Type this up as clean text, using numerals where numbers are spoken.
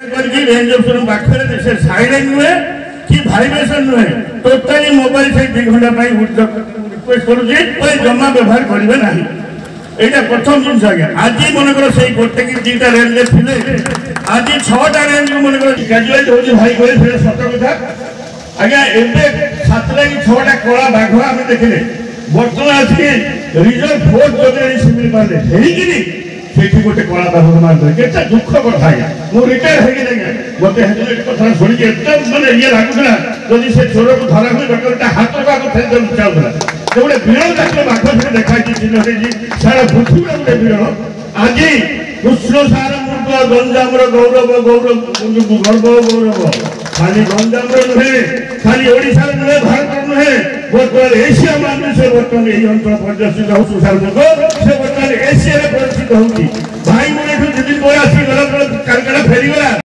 Range option पाखे से silent नुहे कि भाइब्रेशन नुहे टोटाली मोबाइल से 2 घंटा रिक्वेस्ट करुचे जमा व्यवहार करेंगे ना। यहाँ प्रथम जिन आज्ञा आज मनकर से गोटे कि 2टा रेंज थे आज 6टा रेंज मन ग्राजुएट हो भाई कहे सत कथा आज्ञा एवं 7टा कि 6टा कला बाघ आम देखले बर्तमान आसिक रिजर्व फोर्स जगह सिमिल पारे सेठी गोटे कला बाघ मारे के दुख कथा आज्ञा मुझे रिटायर हो मत कथा शुणी मानते ये लगुला जदि से चोर को धरा हुए डॉक्टर हाथ को फेर चाहूला गोटे विरल जातर बाघ से देखा सारा पृथ्वी गोटे विरल आज कृष्ण सार मूर्ख गंजाम गौरव गौरव गर्व गौरव खाली गंजाम नुहे खाली ओडिशा नुहे भारत नुहे बर्तमान एशिया मान से बर्तमान यही अंचल प्रदर्शित हो तुषार मुख से बर्तमान एशिया प्रदर्शित होती भाई मैंने 2 दिन पर आसी गला फेरीगला।